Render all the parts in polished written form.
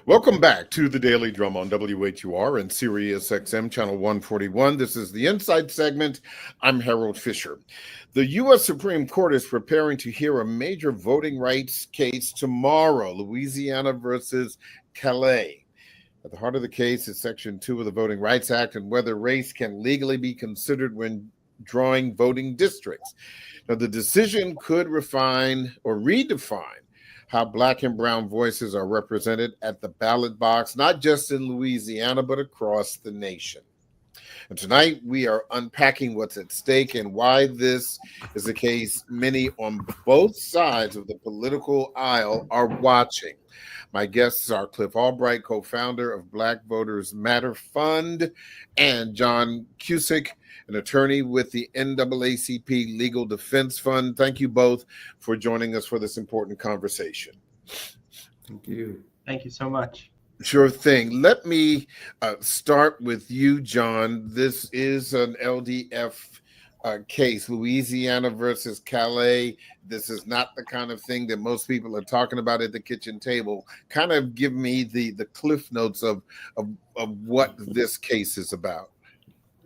Welcome back to the Daily Drum on WHUR and Sirius XM Channel 141. This is the Insight segment. I'm Harold Fisher. The U.S. Supreme Court is preparing to hear a major voting rights case tomorrow, Louisiana versus Calais. At the heart of the case is Section 2 of the Voting Rights Act and whether race can legally be considered when drawing voting districts. Now, the decision could refine or redefine how Black and brown voices are represented at the ballot box, not just in Louisiana, but across the nation. And tonight we are unpacking what's at stake and why this is a case many on both sides of the political aisle are watching. My guests are Cliff Albright, co-founder of Black Voters Matter Fund, and John Cusick, an attorney with the NAACP Legal Defense Fund. Thank you both for joining us for this important conversation. Thank you. Thank you so much. Sure thing. Let me start with you, John. This is an LDF case, Louisiana versus Calais. This is not the kind of thing that most people are talking about at the kitchen table. Kind of give me the cliff notes of what this case is about.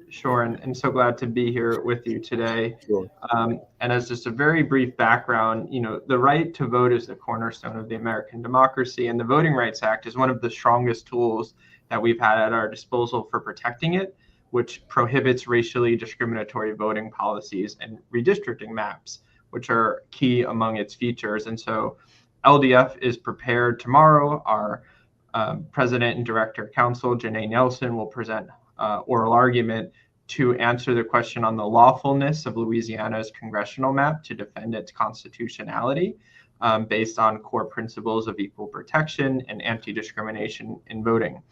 Sure, and so glad to be here with you today. Sure. And as just a very brief background, the right to vote is the cornerstone of the American democracy, and the Voting Rights Act is one of the strongest tools that we've had at our disposal for protecting it, which prohibits racially discriminatory voting policies and redistricting maps, which are key among its features. And so LDF is prepared tomorrow. Our President and Director Counsel, Janae Nelson, will present oral argument to answer the question on the lawfulness of Louisiana's congressional map to defend its constitutionality based on core principles of equal protection and anti-discrimination in voting.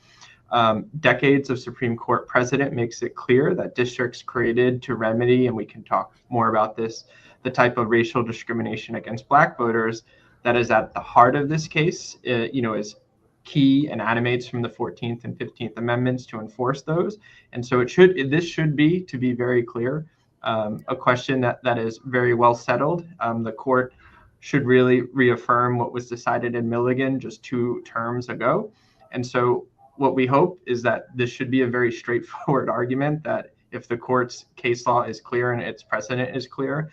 Decades of Supreme Court precedent makes it clear that districts created to remedy, and we can talk more about this, the type of racial discrimination against Black voters that is at the heart of this case, is key and animates from the 14th and 15th Amendments to enforce those. And so this should be, to be very clear, a question that is very well settled. The court should really reaffirm what was decided in Milligan just 2 terms ago. And so what we hope is that this should be a very straightforward argument that if the court's case law is clear and its precedent is clear,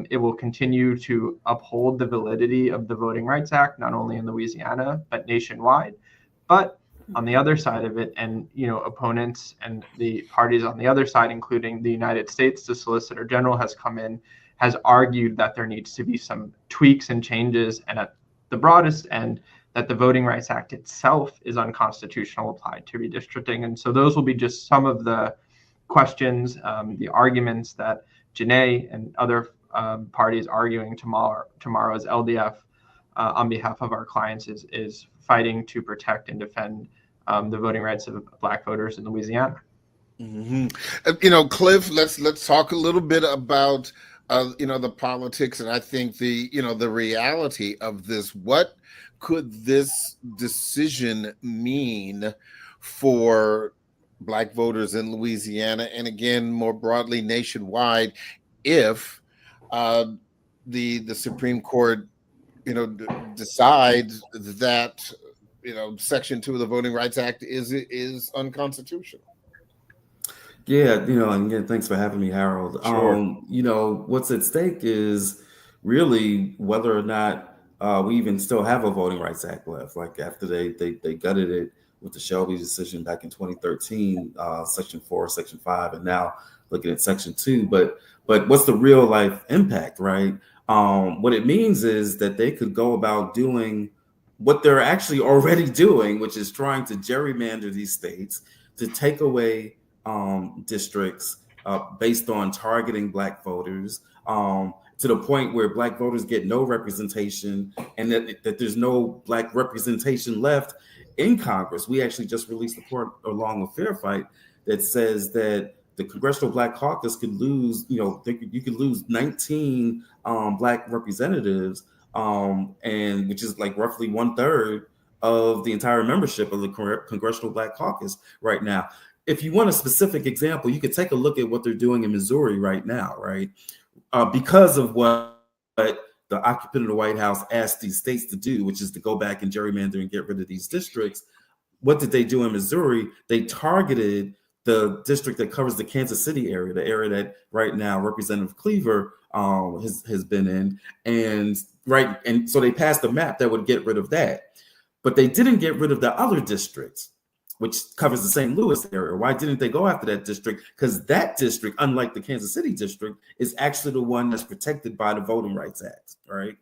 it will continue to uphold the validity of the Voting Rights Act, not only in Louisiana, but nationwide. But on the other side of it, and opponents and the parties on the other side, including the United States, the Solicitor General has come in, has argued that there needs to be some tweaks and changes, and at the broadest end, that the Voting Rights Act itself is unconstitutional applied to redistricting. And so those will be just some of the questions, the arguments that Janae and other parties arguing tomorrow's LDF on behalf of our clients is fighting to protect and defend the voting rights of Black voters in Louisiana. Mm-hmm. Cliff, let's talk a little bit about the politics, and I think the reality of this. What could this decision mean for Black voters in Louisiana, and again, more broadly nationwide, if the Supreme Court, decides that Section 2 of the Voting Rights Act is unconstitutional? Yeah, and again, thanks for having me, Harold. Sure. What's at stake is really whether or not we even still have a Voting Rights Act left. Like after they gutted it with the Shelby decision back in 2013, Section 4, Section 5, and now looking at Section 2. But what's the real life impact, right? What it means is that they could go about doing what they're actually already doing, which is trying to gerrymander these states to take away districts based on targeting Black voters, to the point where Black voters get no representation, and that there's no Black representation left in Congress. We actually just released a report along with Fair Fight that says that the Congressional Black Caucus could lose, you could lose 19 Black representatives, and which is like roughly 1/3 of the entire membership of the Congressional Black Caucus right now. If you want a specific example, you could take a look at what they're doing in Missouri right now, right? Because of what the occupant of the White House asked these states to do, which is to go back and gerrymander and get rid of these districts. What did they do in Missouri? They targeted the district that covers the Kansas City area, the area that right now Representative Cleaver has been in, and so they passed a map that would get rid of that, but they didn't get rid of the other districts, which covers the St. Louis area. Why didn't they go after that district? Because that district, unlike the Kansas City district, is actually the one that's protected by the Voting Rights Act, right?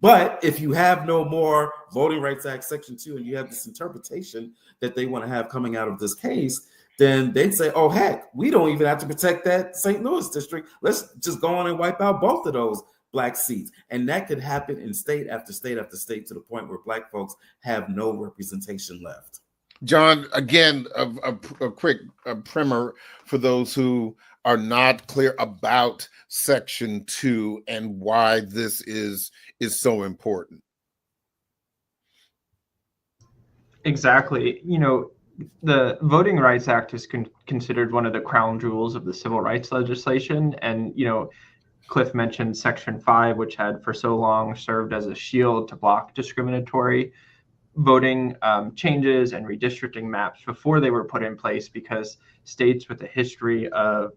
But if you have no more Voting Rights Act Section 2 and you have this interpretation that they want to have coming out of this case, then they'd say, oh, heck, we don't even have to protect that St. Louis district. Let's just go on and wipe out both of those Black seats. And that could happen in state after state after state to the point where Black folks have no representation left. John, again, a quick primer for those who are not clear about Section 2 and why this is so important. Exactly. The Voting Rights Act is considered one of the crown jewels of the civil rights legislation. And, Cliff mentioned Section 5, which had for so long served as a shield to block discriminatory voting changes and redistricting maps before they were put in place, because states with a history of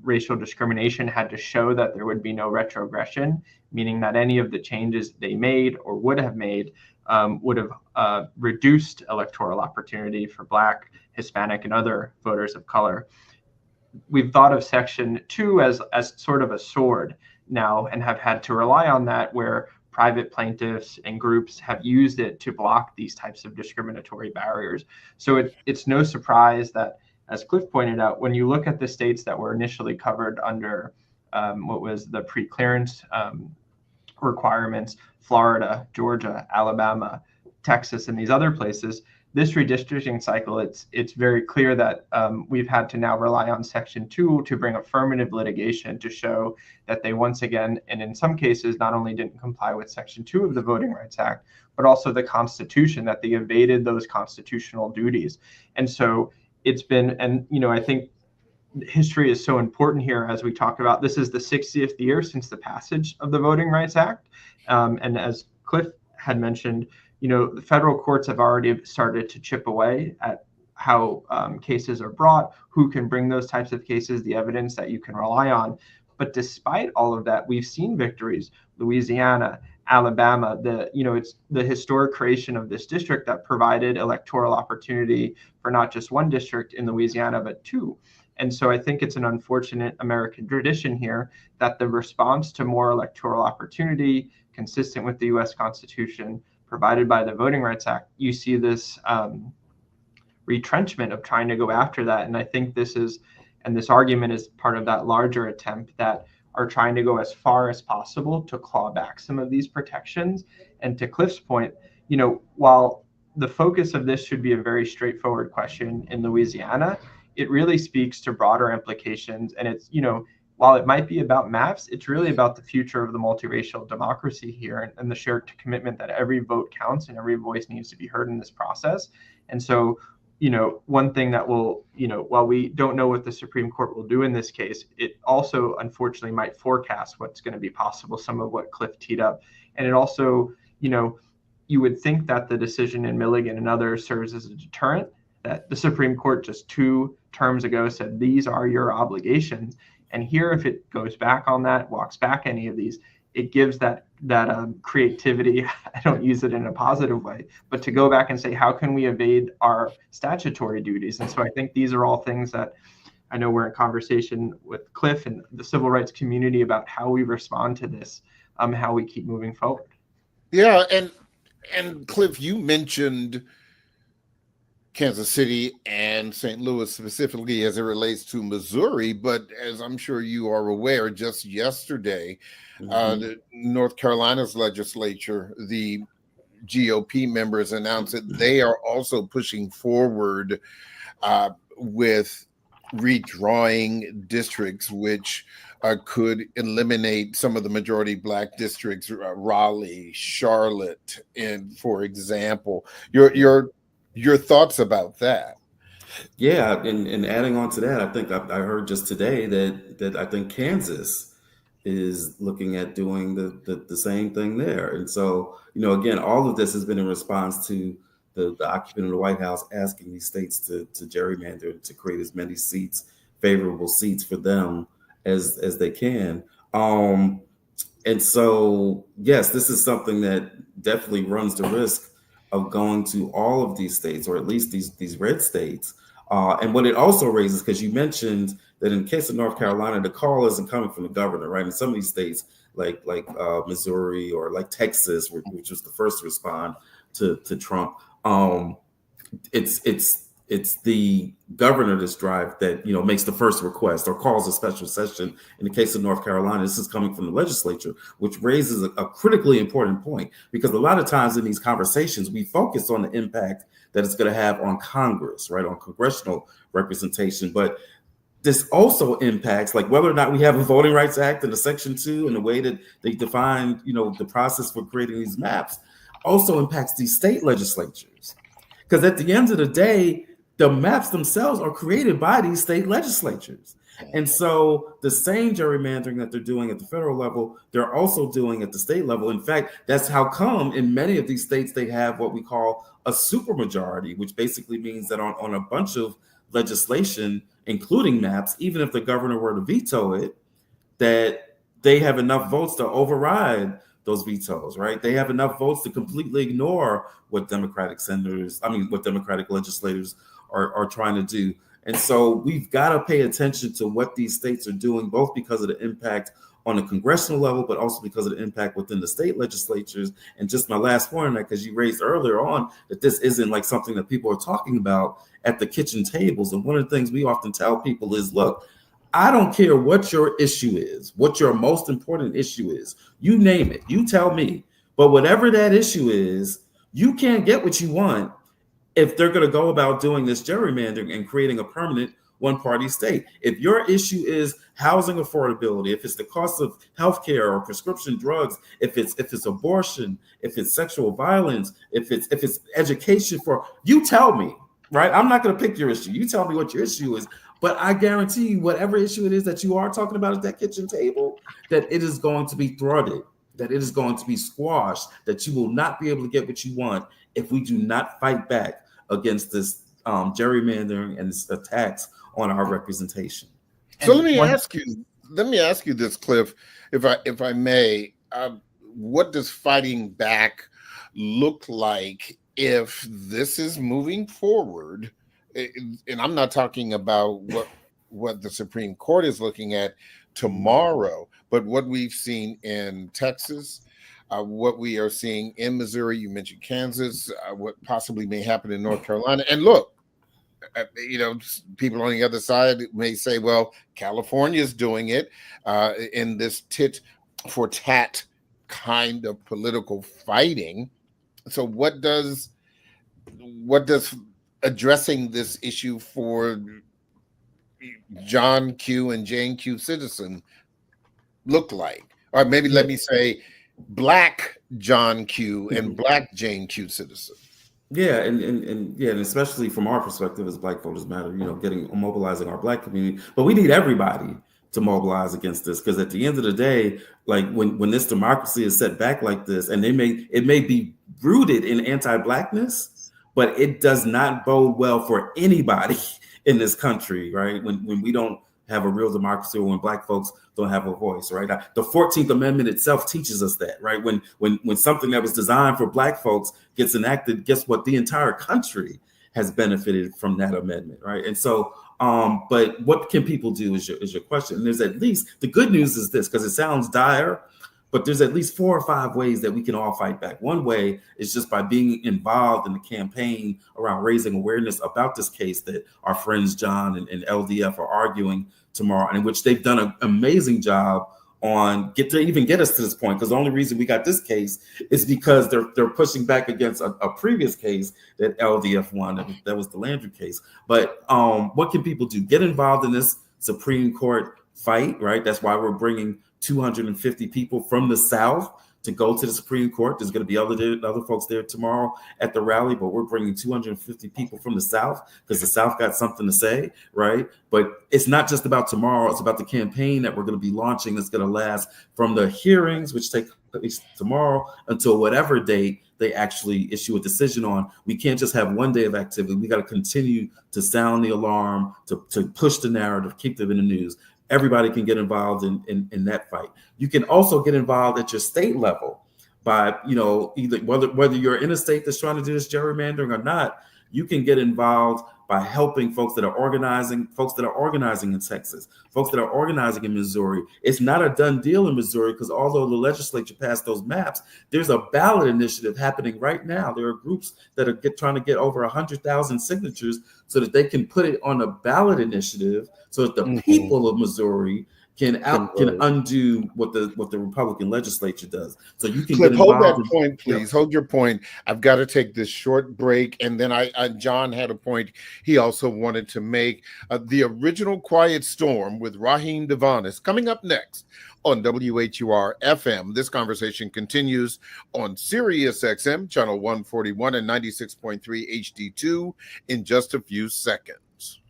racial discrimination had to show that there would be no retrogression, meaning that any of the changes they made or would have made would have reduced electoral opportunity for Black, Hispanic, and other voters of color. We've thought of Section 2 as sort of a sword now, and have had to rely on that, where private plaintiffs and groups have used it to block these types of discriminatory barriers. So it's no surprise that, as Cliff pointed out, when you look at the states that were initially covered under what was the pre-clearance requirements, Florida, Georgia, Alabama, Texas, and these other places, this redistricting cycle, it's very clear that we've had to now rely on Section 2 to bring affirmative litigation to show that they once again, and in some cases, not only didn't comply with Section 2 of the Voting Rights Act, but also the Constitution, that they evaded those constitutional duties. And so it's been, and I think history is so important here as we talk about, this is the 60th year since the passage of the Voting Rights Act. And as Cliff had mentioned, the federal courts have already started to chip away at how cases are brought, who can bring those types of cases, the evidence that you can rely on. But despite all of that, we've seen victories. Louisiana, Alabama, it's the historic creation of this district that provided electoral opportunity for not just one district in Louisiana, but two. And so I think it's an unfortunate American tradition here that the response to more electoral opportunity, consistent with the U.S. Constitution, provided by the Voting Rights Act, you see this retrenchment of trying to go after that. And I think this argument is part of that larger attempt that are trying to go as far as possible to claw back some of these protections. And to Cliff's point, while the focus of this should be a very straightforward question in Louisiana, it really speaks to broader implications. And it's, while it might be about maps, it's really about the future of the multiracial democracy here, and the shared commitment that every vote counts and every voice needs to be heard in this process. And so, one thing that will, while we don't know what the Supreme Court will do in this case, it also unfortunately might forecast what's going to be possible, some of what Cliff teed up. And it also, you would think that the decision in Milligan and others serves as a deterrent, that the Supreme Court just 2 terms ago said, these are your obligations. And here, if it goes back on that, walks back any of these, it gives that creativity. I don't use it in a positive way, but to go back and say, how can we evade our statutory duties? And so I think these are all things that I know we're in conversation with Cliff and the civil rights community about how we respond to this, how we keep moving forward. Yeah, and Cliff, you mentioned Kansas City and St. Louis specifically as it relates to Missouri, but as I'm sure you are aware, just yesterday, the North Carolina's legislature, the GOP members announced that they are also pushing forward with redrawing districts, which could eliminate some of the majority Black districts, Raleigh, Charlotte, and for example, your thoughts about that? Yeah, and adding on to that, I think I heard just today that I think Kansas is looking at doing the same thing there. And so, again, all of this has been in response to the occupant of the White House asking these states to gerrymander, to create as many seats, favorable seats for them as they can. And so, yes, this is something that definitely runs the risk of going to all of these states, or at least these red states. And what it also raises, because you mentioned that in the case of North Carolina, the call isn't coming from the governor, right? In some of these states, like Missouri or like Texas, which was the first to respond to Trump, it's the governor that makes the first request or calls a special session. In the case of North Carolina, this is coming from the legislature, which raises a critically important point, because a lot of times in these conversations, we focus on the impact that it's going to have on Congress, right, on congressional representation. But this also impacts, like, whether or not we have a Voting Rights Act and a Section 2 and the way that they define, the process for creating these maps also impacts these state legislatures. Because at the end of the day, the maps themselves are created by these state legislatures. And so the same gerrymandering that they're doing at the federal level, they're also doing at the state level. In fact, that's how come in many of these states, they have what we call a supermajority, which basically means that on a bunch of legislation, including maps, even if the governor were to veto it, that they have enough votes to override those vetoes, right? They have enough votes to completely ignore what Democratic legislators are trying to do. And so we've got to pay attention to what these states are doing, both because of the impact on the congressional level, but also because of the impact within the state legislatures. And just my last point on that, because you raised earlier on that this isn't like something that people are talking about at the kitchen tables. And one of the things we often tell people is, look, I don't care what your issue is, what your most important issue is. You name it, you tell me. But whatever that issue is, you can't get what you want if they're going to go about doing this gerrymandering and creating a permanent one-party state. If your issue is housing affordability, if it's the cost of healthcare or prescription drugs, if it's abortion, if it's sexual violence, if it's education, you tell me, right? I'm not going to pick your issue. You tell me what your issue is. But I guarantee you, whatever issue it is that you are talking about at that kitchen table, that it is going to be thwarted, that it is going to be squashed, that you will not be able to get what you want if we do not fight back against this gerrymandering and its attacks on our representation. So let me ask you this, Cliff, if I may. What does fighting back look like if this is moving forward? And I'm not talking about what the Supreme Court is looking at tomorrow, but what we've seen in Texas, what we are seeing in Missouri. You mentioned Kansas, what possibly may happen in North Carolina. And look, people on the other side may say, well, California is doing it in this tit for tat kind of political fighting. So what does addressing this issue for John Q and Jane Q citizen look like? Or maybe let me say Black John Q and Black Jane Q citizen. Yeah, and especially from our perspective as Black Voters Matter, mobilizing our Black community. But we need everybody to mobilize against this, because at the end of the day, like when this democracy is set back like this, and it may be rooted in anti-Blackness, but it does not bode well for anybody in this country, right? When we don't have a real democracy, or when Black folks don't have a voice, right? The 14th Amendment itself teaches us that, right? When something that was designed for Black folks gets enacted, guess what? The entire country has benefited from that amendment, right? And so, but what can people do is your question. And there's at least, the good news is this, because it sounds dire, but there's at least 4 or 5 ways that we can all fight back. One way is just by being involved in the campaign around raising awareness about this case that our friends John and LDF are arguing tomorrow, and in which they've done an amazing job on get us to this point. Because the only reason we got this case is because they're pushing back against a previous case that LDF won. That was the Landry case. But what can people do? Get involved in this Supreme Court fight, right? That's why we're bringing 250 people from the South to go to the Supreme Court. There's going to be other folks there tomorrow at the rally, but we're bringing 250 people from the South because the South got something to say, right? But it's not just about tomorrow. It's about the campaign that we're going to be launching that's going to last from the hearings, which take place tomorrow, until whatever date they actually issue a decision on. We can't just have one day of activity. We got to continue to sound the alarm, to push the narrative, keep them in the news. Everybody can get involved in that fight. You can also get involved at your state level by, either whether you're in a state that's trying to do this gerrymandering or not. You can get involved by helping folks that are organizing in Texas, folks that are organizing in Missouri. It's not a done deal in Missouri because although the legislature passed those maps, there's a ballot initiative happening right now. There are groups that are trying to get over 100,000 signatures so that they can put it on a ballot initiative so that the people of Missouri can undo what the Republican legislature does. So you can Cliff, get hold involved. that point, please. Hold your point. I've got to take this short break, and then John had a point he also wanted to make. The original Quiet Storm with Raheem Devon is coming up next on WHUR-FM. This conversation continues on Sirius XM, channel 141 and 96.3 HD2 in just a few seconds.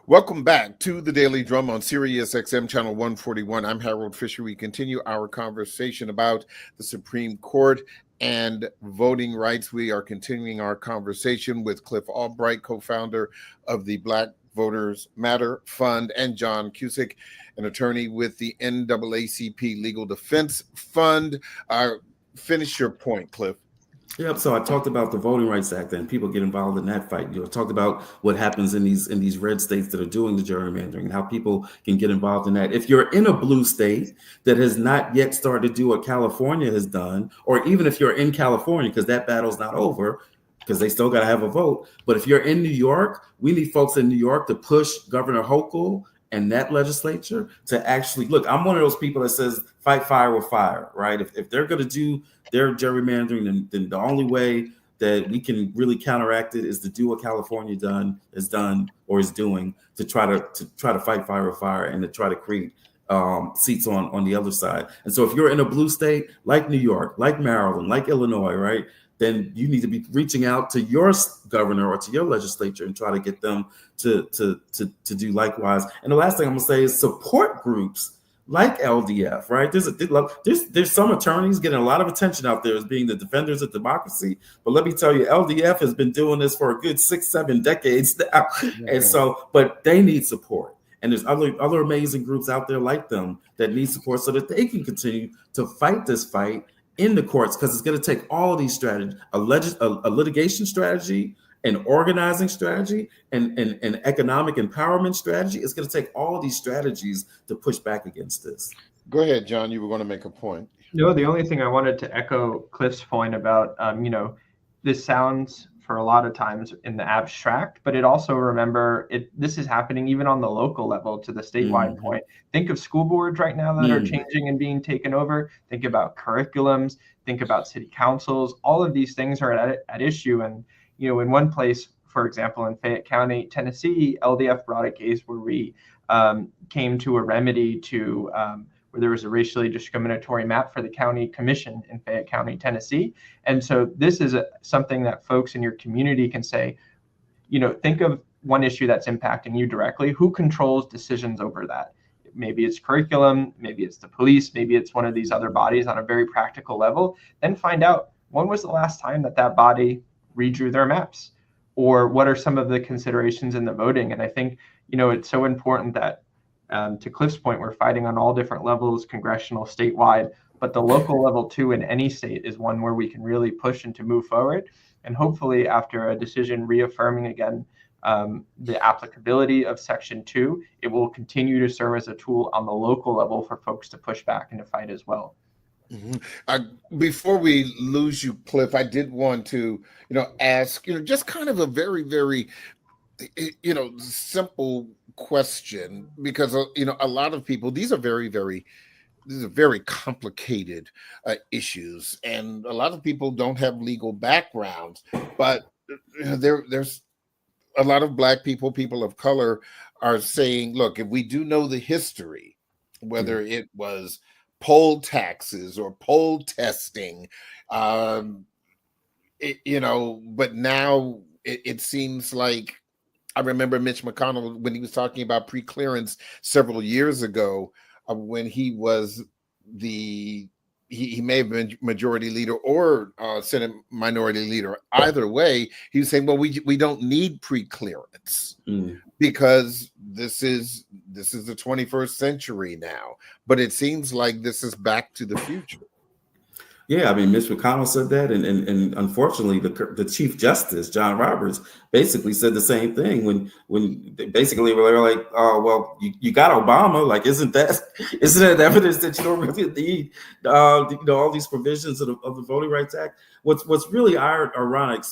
Welcome back to the Daily Drum on Sirius XM channel 141. I'm Harold Fisher. We continue our conversation about the Supreme Court and voting rights. We are continuing our conversation with Cliff Albright, co-founder of the Black Voters Matter Fund, and John Cusick, an attorney with the NAACP Legal Defense Fund. Finish your point, Cliff. Yep. So I talked about the Voting Rights Act and people get involved in that fight. I talked about what happens in these red states that are doing the gerrymandering and how people can get involved in that. If you're in a blue state that has not yet started to do what California has done, or even if you're in California, because that battle's not over, because they still got to have a vote. But if you're in New York, we need folks in New York to push Governor Hochul and that legislature to actually look. I'm one of those people that says fight fire with fire, right? If they're going to do their gerrymandering, then the only way that we can really counteract it is to do what California is doing to try to fight fire with fire and to try to create seats on the other side. And so if you're in a blue state like New York, like Maryland, like Illinois, right, then you need to be reaching out to your governor or to your legislature and try to get them to do likewise. And the last thing I'm gonna say is support groups like LDF, right? There's some attorneys getting a lot of attention out there as being the defenders of democracy, but let me tell you, LDF has been doing this for a good 6-7 decades now, and so, but they need support. And there's other amazing groups out there like them that need support so that they can continue to fight this fight in the courts, because it's going to take all of these strategies, a litigation strategy, an organizing strategy, and an economic empowerment strategy. It's going to take all of these strategies to push back against this. Go ahead, John. You were going to make a point. No, the only thing I wanted to echo Cliff's point about, this sounds for a lot of times in the abstract, but it also this is happening even on the local level to the statewide point. Think of school boards right now that are changing and being taken over. Think about curriculums, think about city councils. All of these things are at issue. And, in one place, for example, in Fayette County, Tennessee, LDF brought a case where we came to a remedy to where there was a racially discriminatory map for the county commission in Fayette County, Tennessee. And so this is something that folks in your community can say, think of one issue that's impacting you directly. Who controls decisions over that? Maybe it's curriculum, maybe it's the police, maybe it's one of these other bodies on a very practical level. Then find out, when was the last time that body redrew their maps? Or what are some of the considerations in the voting? And I think, it's so important that to Cliff's point, we're fighting on all different levels, congressional, statewide, but the local level too in any state is one where we can really push and to move forward. And hopefully after a decision reaffirming again the applicability of Section 2, it will continue to serve as a tool on the local level for folks to push back and to fight as well. Before we lose you, Cliff, I did want to, ask, just kind of a very, very, simple question, because a lot of people, these are very complicated issues, and a lot of people don't have legal backgrounds, but there's a lot of Black people of color are saying, look, if we do know the history, whether it was poll taxes or poll testing, but now it seems like, I remember Mitch McConnell when he was talking about pre-clearance several years ago, when he was he may have been majority leader or Senate minority leader. Either way, he was saying, well, we don't need pre-clearance because this is the 21st century now. But it seems like this is back to the future. Yeah, I mean, Mitch McConnell said that, and unfortunately, the Chief Justice John Roberts basically said the same thing when they basically were like, "Oh, well, you got Obama. Like, isn't that evidence that you don't really need all these provisions of the Voting Rights Act?" What's really ironic,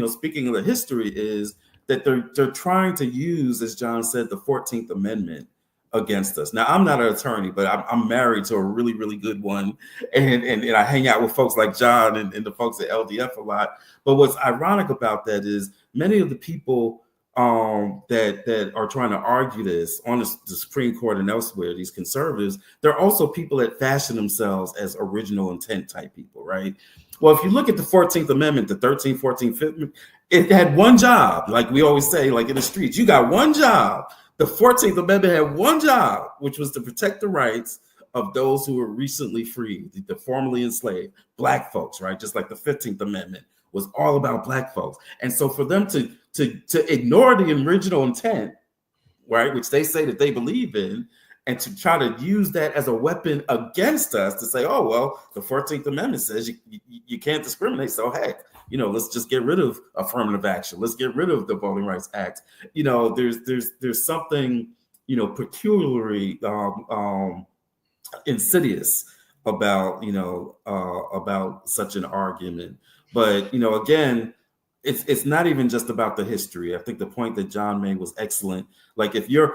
speaking of the history, is that they're trying to use, as John said, the 14th Amendment against us. Now, I'm not an attorney, but I'm married to a really, really good one. And I hang out with folks like John and the folks at LDF a lot. But what's ironic about that is many of the people that are trying to argue this on the Supreme Court and elsewhere, these conservatives, they're also people that fashion themselves as original intent type people, right? Well, if you look at the 14th Amendment, the 13th, 14th, 15th, it had one job. Like we always say, like in the streets, you got one job. The 14th Amendment had one job, which was to protect the rights of those who were recently freed, the formerly enslaved, Black folks, right? Just like the 15th Amendment was all about Black folks. And so for them to ignore the original intent, right, which they say that they believe in, and to try to use that as a weapon against us to say, oh, well, the 14th Amendment says you can't discriminate. So heck, let's just get rid of affirmative action. Let's get rid of the Voting Rights Act. There's something, peculiarly insidious about such an argument. But, again, it's not even just about the history. I think the point that John made was excellent. Like if you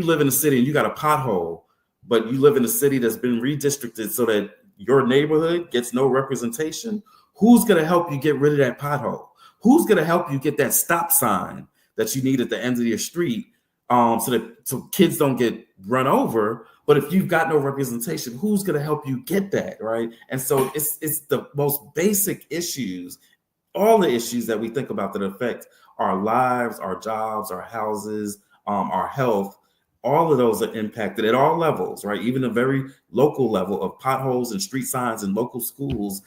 live in a city and you got a pothole, but you live in a city that's been redistricted so that your neighborhood gets no representation, who's going to help you get rid of that pothole? Who's going to help you get that stop sign that you need at the end of your street so kids don't get run over? But if you've got no representation, who's going to help you get that, right? And so it's the most basic issues, all the issues that we think about that affect our lives, our jobs, our houses, our health. All of those are impacted at all levels, right? Even a very local level of potholes and street signs in local schools.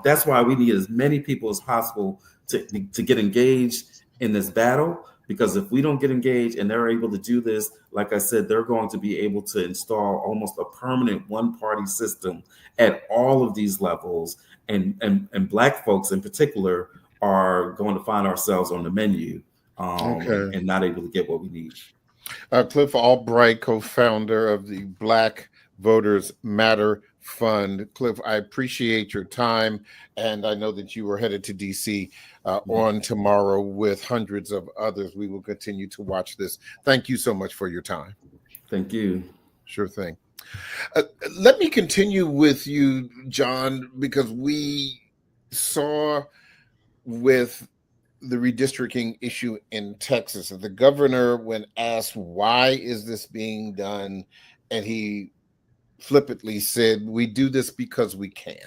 That's why we need as many people as possible to get engaged in this battle, because if we don't get engaged and they're able to do this, like I said, they're going to be able to install almost a permanent one-party system at all of these levels. And Black folks in particular are going to find ourselves on the menu and not able to get what we need. Cliff Albright, co-founder of the Black Voters Matter Fund. Cliff, I appreciate your time, and I know that you are headed to DC on tomorrow with hundreds of others. We will continue to watch this. Thank you so much for your time. Thank you. Sure thing. Let me continue with you, John, because we saw with the redistricting issue in Texas, the governor, when asked why is this being done, and he flippantly said, we do this because we can.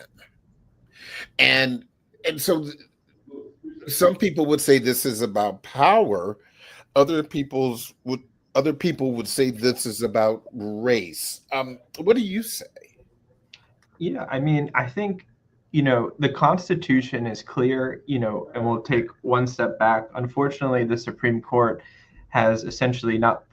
And so some people would say this is about power. Other people would say this is about race. What do you say? Yeah, I mean, I think, the Constitution is clear, and we'll take one step back. Unfortunately, the Supreme Court has essentially not,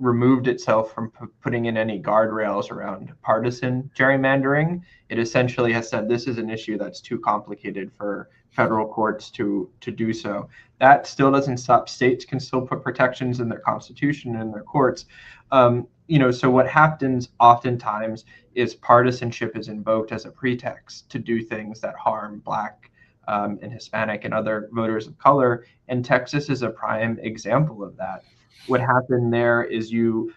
removed itself from putting in any guardrails around partisan gerrymandering. It essentially has said this is an issue that's too complicated for federal courts to do so. That still doesn't stop. States can still put protections in their Constitution and in their courts. So what happens oftentimes is partisanship is invoked as a pretext to do things that harm Black and Hispanic and other voters of color. And Texas is a prime example of that. What happened there is you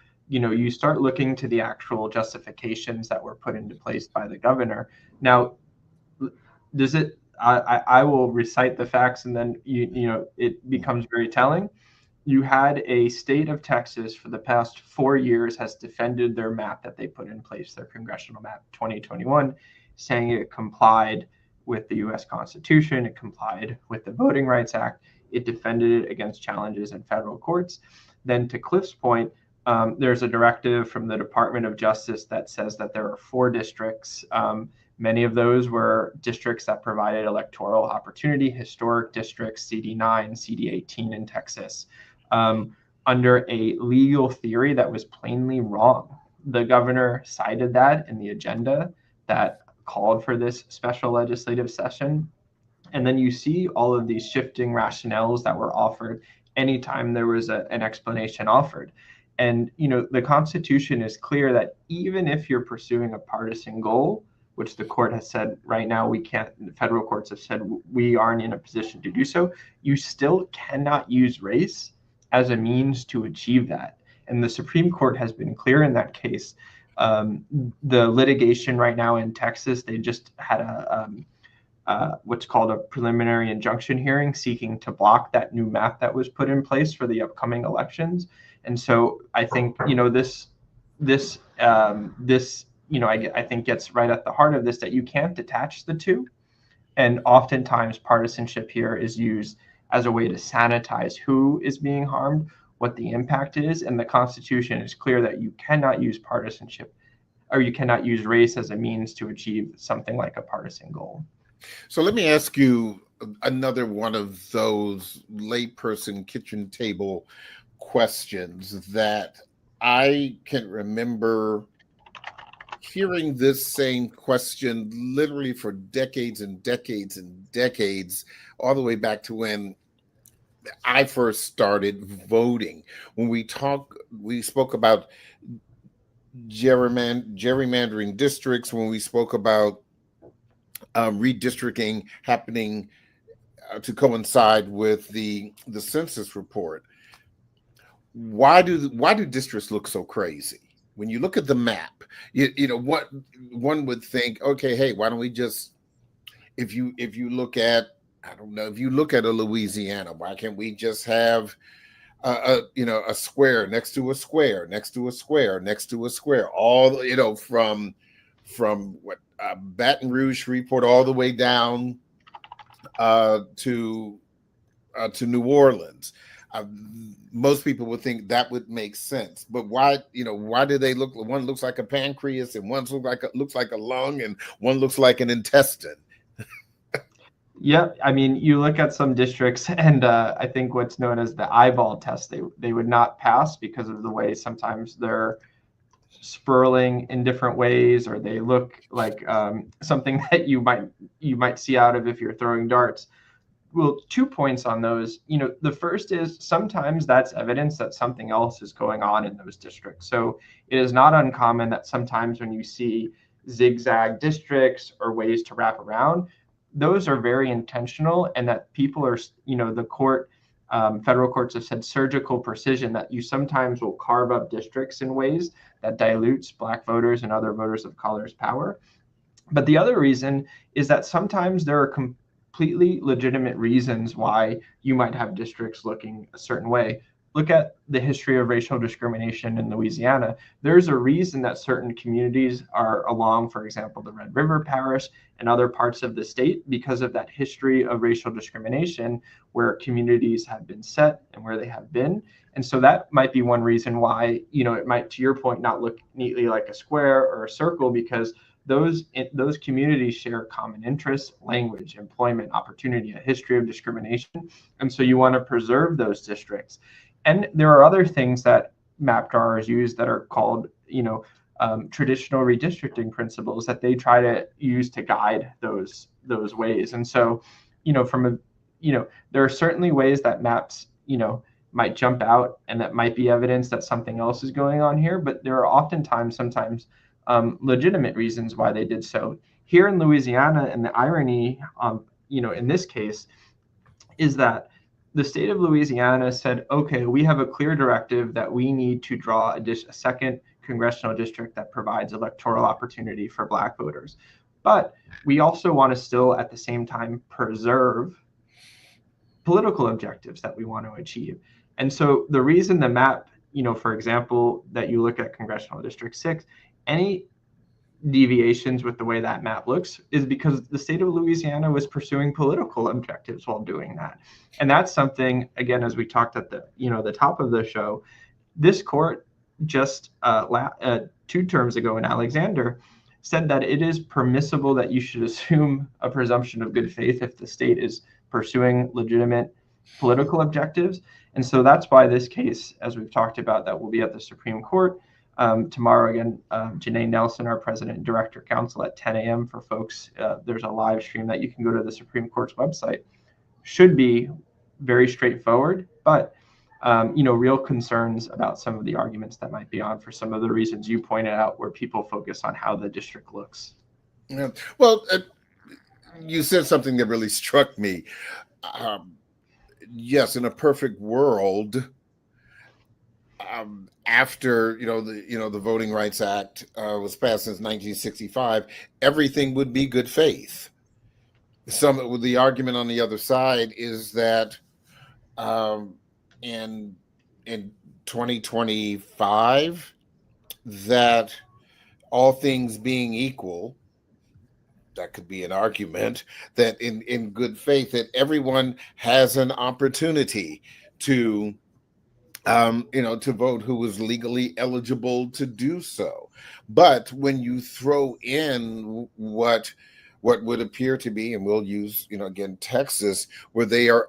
start looking to the actual justifications that were put into place by the governor. Now, I will recite the facts, and then it becomes very telling. you had a state of Texas for the past 4 years has defended their map that they put in place, their congressional map 2021, saying it complied with the U.S. Constitution, it complied with the Voting Rights Act, it defended it against challenges in federal courts. Then to Cliff's point, there's a directive from the Department of Justice that says that there are 4 districts. Many of those were districts that provided electoral opportunity, historic districts, CD9, CD18 in Texas, under a legal theory that was plainly wrong. The governor cited that in the agenda that called for this special legislative session. And then you see all of these shifting rationales that were offered anytime there was an explanation offered. And, the Constitution is clear that even if you're pursuing a partisan goal, which the court has said right now we can't, the federal courts have said we aren't in a position to do so, you still cannot use race as a means to achieve that. And the Supreme Court has been clear in that case. The litigation right now in Texas, they just had what's called a preliminary injunction hearing seeking to block that new map that was put in place for the upcoming elections. And so I think, I think gets right at the heart of this, that you can't detach the two. And oftentimes partisanship here is used as a way to sanitize who is being harmed, what the impact is. And the Constitution is clear that you cannot use partisanship, or you cannot use race as a means to achieve something like a partisan goal. So let me ask you another one of those layperson kitchen table questions that I can remember hearing this same question literally for decades and decades and decades, all the way back to when I first started voting. When we spoke about gerrymandering districts, when we spoke about redistricting happening to coincide with the census report. Why do districts look so crazy? When you look at the map, what one would think, okay, hey, why don't we just, if you look at, I don't know, if you look at a Louisiana, why can't we just have a square next to a square, next to a square, next to a square, all, from what Baton Rouge, Shreveport, all the way down to New Orleans. Most people would think that would make sense, but why do they look? One looks like a pancreas, and one looks like a lung, and one looks like an intestine. Yeah, I mean, you look at some districts, and I think what's known as the eyeball test, they would not pass because of the way sometimes they're spurling in different ways, or they look like something that you might see out of if you're throwing darts. Well, 2 points on those. The first is sometimes that's evidence that something else is going on in those districts. So it is not uncommon that sometimes when you see zigzag districts or ways to wrap around, those are very intentional, and that people are, the court, federal courts have said surgical precision, that you sometimes will carve up districts in ways that dilutes Black voters and other voters of color's power. But the other reason is that sometimes there are completely legitimate reasons why you might have districts looking a certain way. Look at the history of racial discrimination in Louisiana. There's a reason that certain communities are along, for example, the Red River Parish and other parts of the state, because of that history of racial discrimination where communities have been set and where they have been. And so that might be one reason why, it might, to your point, not look neatly like a square or a circle, because those communities share common interests, language, employment, opportunity, a history of discrimination. And so you want to preserve those districts. And there are other things that map drawers use that are called, traditional redistricting principles that they try to use to guide those ways. And so, there are certainly ways that maps, might jump out and that might be evidence that something else is going on here. But there are sometimes legitimate reasons why they did so. Here in Louisiana, and the irony, in this case, is that the state of Louisiana said, okay, we have a clear directive that we need to draw a second congressional district that provides electoral opportunity for Black voters. But we also want to still, at the same time, preserve political objectives that we want to achieve. And so the reason the map, for example, that you look at Congressional District 6, any deviations with the way that map looks is because the state of Louisiana was pursuing political objectives while doing that. And that's something, again, as we talked at the top of the show, this court just 2 terms ago in Alexander said that it is permissible that you should assume a presumption of good faith if the state is pursuing legitimate political objectives. And so that's why this case, as we've talked about, that will be at the Supreme Court tomorrow. Again, Janae Nelson, our president and director counsel, at 10 a.m. for folks. There's a live stream that you can go to the Supreme Court's website. Should be very straightforward, but real concerns about some of the arguments that might be on for some of the reasons you pointed out, where people focus on how the district looks. Yeah. Well, you said something that really struck me. Yes, in a perfect world, after the Voting Rights Act was passed since 1965, everything would be good faith. The argument on the other side is that in 2025, that all things being equal, that could be an argument that in good faith that everyone has an opportunity to to vote who was legally eligible to do so. But when you throw in what would appear to be, and we'll use, again, Texas, where they are,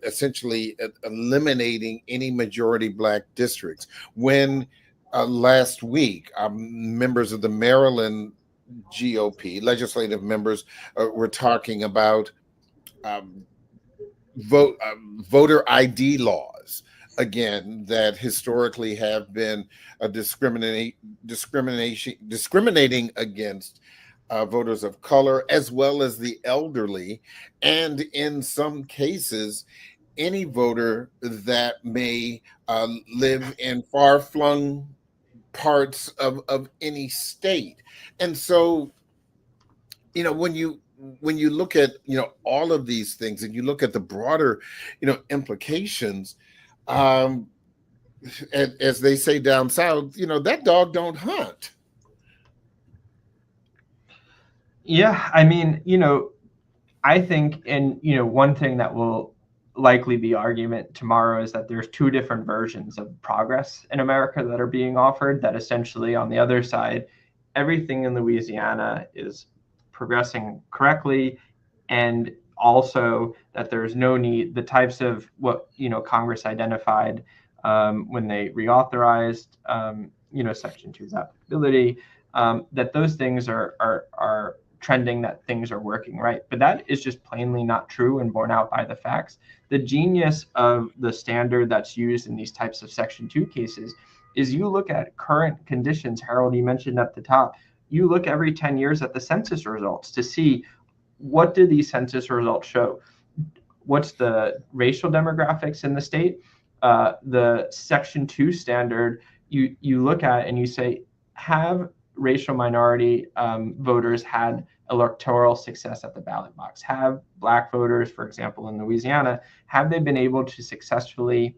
essentially eliminating any majority Black districts. When last week, members of the Maryland GOP, legislative members, were talking about voter ID laws, again, that historically have been discriminating against voters of color, as well as the elderly, and in some cases, any voter that may live in far-flung parts of any state. And so, when you look at all of these things, and you look at the broader implications, as they say down south, that dog don't hunt. Yeah, I mean, I think, and one thing that will likely be argument tomorrow is that there's 2 different versions of progress in America that are being offered, that essentially on the other side, everything in Louisiana is progressing correctly, and also that there's no need, the types of what Congress identified when they reauthorized Section 2's applicability, that those things are trending, that things are working right. But that is just plainly not true and borne out by the facts. The genius of the standard that's used in these types of Section 2 cases is you look at current conditions. Harold, you mentioned at the top, you look every 10 years at the census results to see, what do these census results show? What's the racial demographics in the state? The Section 2 standard, you look at and you say, have racial minority voters had electoral success at the ballot box? Have Black voters, for example, in Louisiana, have they been able to successfully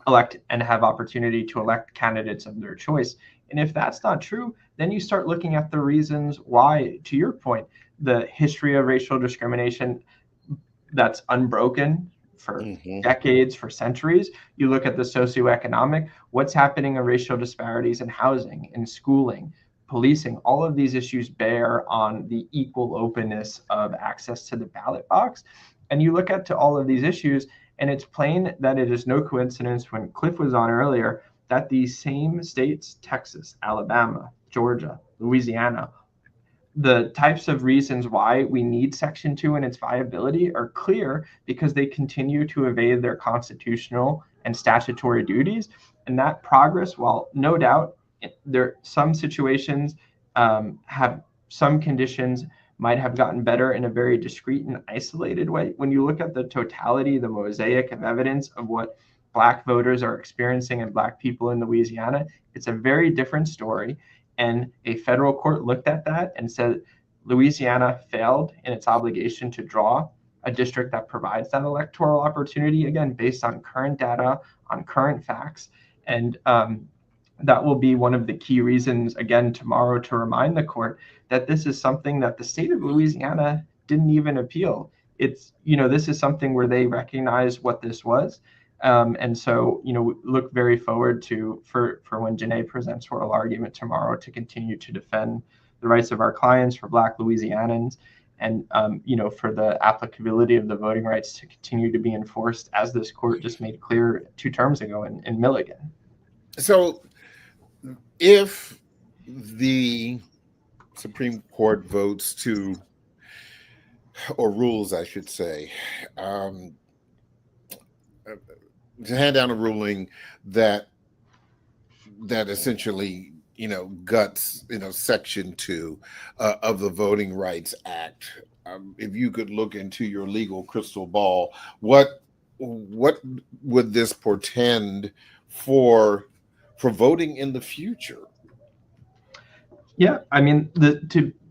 elect and have opportunity to elect candidates of their choice? And if that's not true, then you start looking at the reasons why, to your point, the history of racial discrimination that's unbroken for decades, for centuries. You look at the socioeconomic, what's happening in racial disparities in housing, in schooling, policing. All of these issues bear on the equal openness of access to the ballot box. And you look at to all of these issues, and it's plain that it is no coincidence, when Cliff was on earlier, that these same states, Texas, Alabama, Georgia, Louisiana, the types of reasons why we need Section 2 and its viability are clear, because they continue to evade their constitutional and statutory duties. And that progress, while no doubt there some situations have some conditions might have gotten better in a very discrete and isolated way, when you look at the totality, the mosaic of evidence of what Black voters are experiencing and Black people in Louisiana, it's a very different story. And a federal court looked at that and said Louisiana failed in its obligation to draw a district that provides that electoral opportunity, again, based on current data, on current facts. And that will be one of the key reasons, again, tomorrow, to remind the court that this is something that the state of Louisiana didn't even appeal. It's, this is something where they recognize what this was. And so, we look very forward for when Janae presents oral argument tomorrow to continue to defend the rights of our clients, for Black Louisianans, and, for the applicability of the voting rights to continue to be enforced, as this court just made clear 2 terms ago in Milligan. So if the Supreme Court votes to, or rules, I should say, to hand down a ruling that essentially, guts, Section 2 of the Voting Rights Act, if you could look into your legal crystal ball, what would this portend for voting in the future? Yeah, I mean,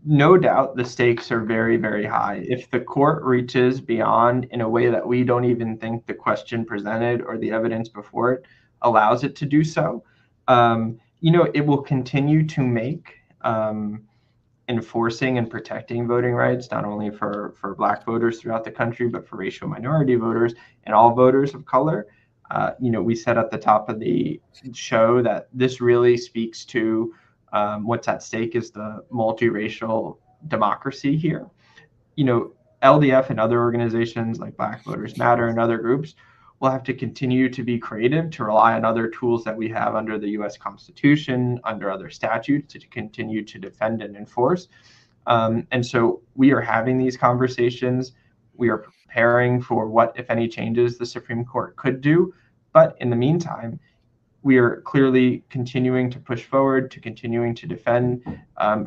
no doubt the stakes are very, very high. If the court reaches beyond in a way that we don't even think the question presented or the evidence before it allows it to do so, it will continue to make enforcing and protecting voting rights, not only for Black voters throughout the country, but for racial minority voters and all voters of color. We said at the top of the show that this really speaks to what's at stake is the multiracial democracy here. LDF and other organizations like Black Voters Matter and other groups will have to continue to be creative, to rely on other tools that we have under the U.S. Constitution, under other statutes, to continue to defend and enforce. And so we are having these conversations. We are preparing for what, if any, changes the Supreme Court could do. But in the meantime, we are clearly continuing to push forward, to continuing to defend,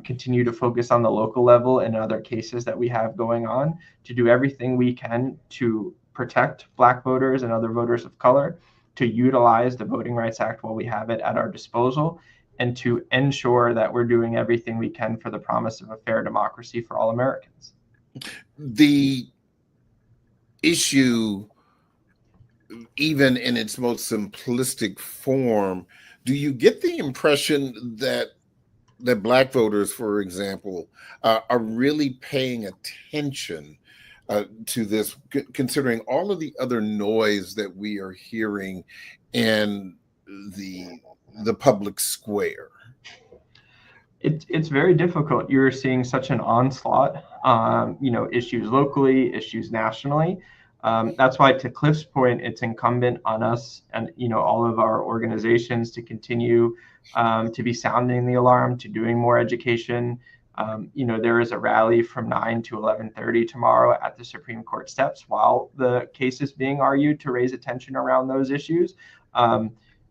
continue to focus on the local level and other cases that we have going on, to do everything we can to protect Black voters and other voters of color, to utilize the Voting Rights Act while we have it at our disposal, and to ensure that we're doing everything we can for the promise of a fair democracy for all Americans. The issue, even in its most simplistic form, do you get the impression that Black voters, for example, are really paying attention to this, considering all of the other noise that we are hearing in the public square? It's very difficult. You're seeing such an onslaught, issues locally, issues nationally. That's why, to Cliff's point, it's incumbent on us and all of our organizations to continue to be sounding the alarm, to doing more education. There is a rally from 9 to 11:30 tomorrow at the Supreme Court steps while the case is being argued, to raise attention around those issues.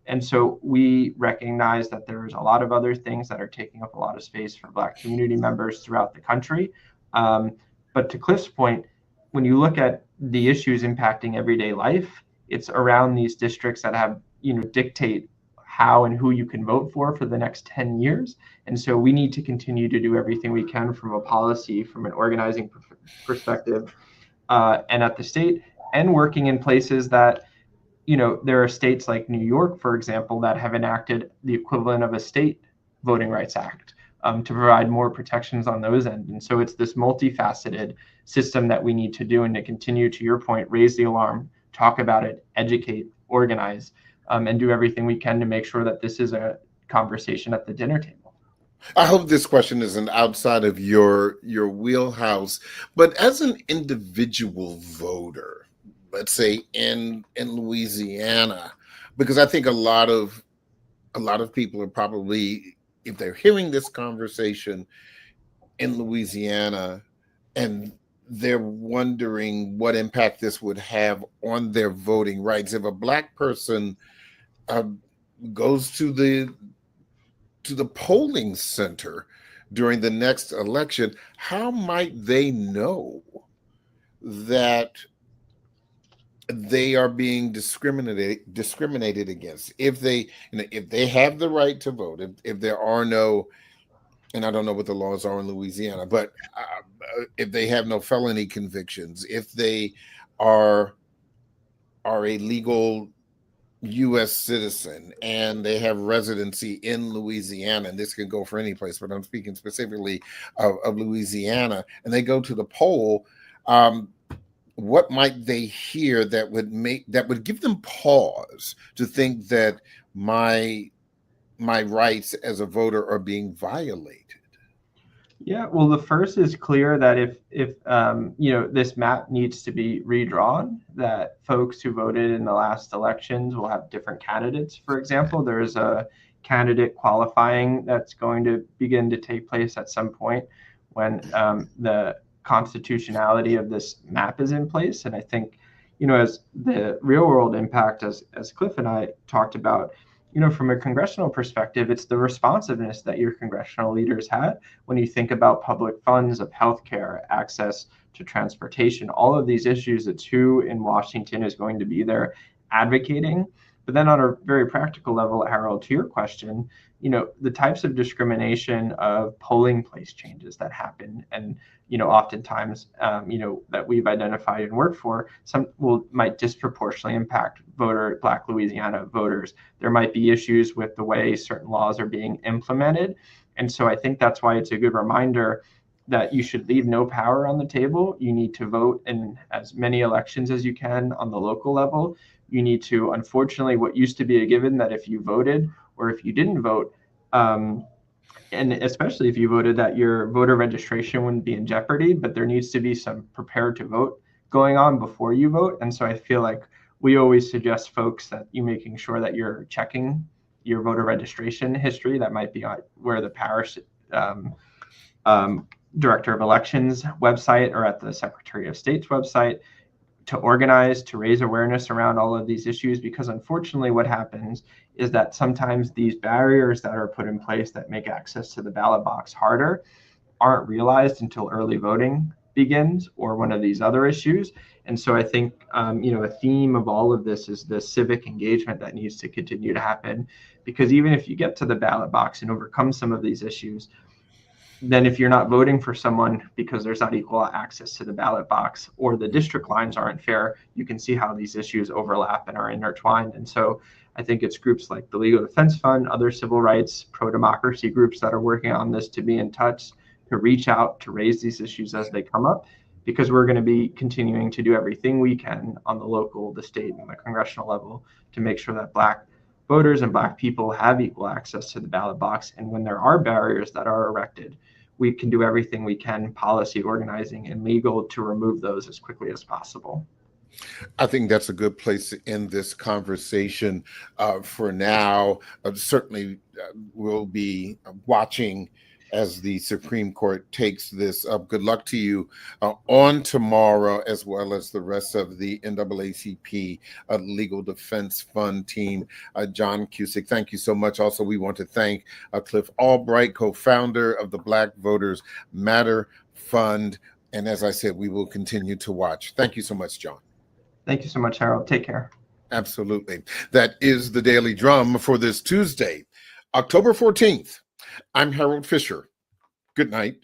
And so we recognize that there's a lot of other things that are taking up a lot of space for Black community members throughout the country. But to Cliff's point, when you look at the issues impacting everyday life, it's around these districts that have, dictate how and who you can vote for the next 10 years. And so we need to continue to do everything we can from a policy, from an organizing perspective, and at the state, and working in places that, there are states like New York, for example, that have enacted the equivalent of a state Voting Rights Act to provide more protections on those ends. And so it's this multifaceted system that we need to do, and to continue, to your point, raise the alarm, talk about it, educate, organize, and do everything we can to make sure that this is a conversation at the dinner table. I hope this question isn't outside of your wheelhouse, but as an individual voter, let's say in Louisiana, because I think a lot of people are probably, if they're hearing this conversation in Louisiana, and they're wondering what impact this would have on their voting rights. If a Black person goes to the polling center during the next election, how might they know that they are being discriminated against if they have the right to vote, if there are no and I don't know what the laws are in Louisiana, but if they have no felony convictions, if they are a legal U.S. citizen and they have residency in Louisiana, and this can go for any place, but I'm speaking specifically of Louisiana, and they go to the poll, what might they hear that would give them pause to think that my rights as a voter are being violated? Yeah, well, the first is clear that if this map needs to be redrawn, that folks who voted in the last elections will have different candidates. For example, there's a candidate qualifying that's going to begin to take place at some point when the constitutionality of this map is in place. And I think, as the real world impact, as Cliff and I talked about, from a congressional perspective, it's the responsiveness that your congressional leaders had when you think about public funds of healthcare, access to transportation, all of these issues. It's who in Washington is going to be there advocating. But then on a very practical level, Harold, to your question, the types of discrimination of polling place changes that happen, and oftentimes that we've identified and worked for, might disproportionately impact Black Louisiana voters. There might be issues with the way certain laws are being implemented, and so I think that's why it's a good reminder that you should leave no power on the table. You need to vote in as many elections as you can on the local level. You need to, unfortunately, what used to be a given that if you voted or if you didn't vote, and especially if you voted, that your voter registration wouldn't be in jeopardy, but there needs to be some prepared to vote going on before you vote. And so I feel like we always suggest folks that you making sure that you're checking your voter registration history. That might be where the parish director of elections website or at the Secretary of State's website, to organize, to raise awareness around all of these issues, because unfortunately what happens is that sometimes these barriers that are put in place that make access to the ballot box harder aren't realized until early voting begins or one of these other issues. And so I think, a theme of all of this is the civic engagement that needs to continue to happen, because even if you get to the ballot box and overcome some of these issues, then if you're not voting for someone because there's not equal access to the ballot box or the district lines aren't fair, you can see how these issues overlap and are intertwined. And so I think it's groups like the Legal Defense Fund, other civil rights, pro-democracy groups that are working on this to be in touch, to reach out, to raise these issues as they come up, because we're going to be continuing to do everything we can on the local, the state, and the congressional level to make sure that Black voters and Black people have equal access to the ballot box. And when there are barriers that are erected, we can do everything we can, policy, organizing, and legal, to remove those as quickly as possible. I think that's a good place to end this conversation for now. Certainly, we'll be watching as the Supreme Court takes this up. Good luck to you on tomorrow, as well as the rest of the NAACP Legal Defense Fund team. John Cusick, thank you so much. Also, we want to thank Cliff Albright, co-founder of the Black Voters Matter Fund. And as I said, we will continue to watch. Thank you so much, John. Thank you so much, Harold. Take care. Absolutely. That is the Daily Drum for this Tuesday, October 14th. I'm Harold Fisher. Good night.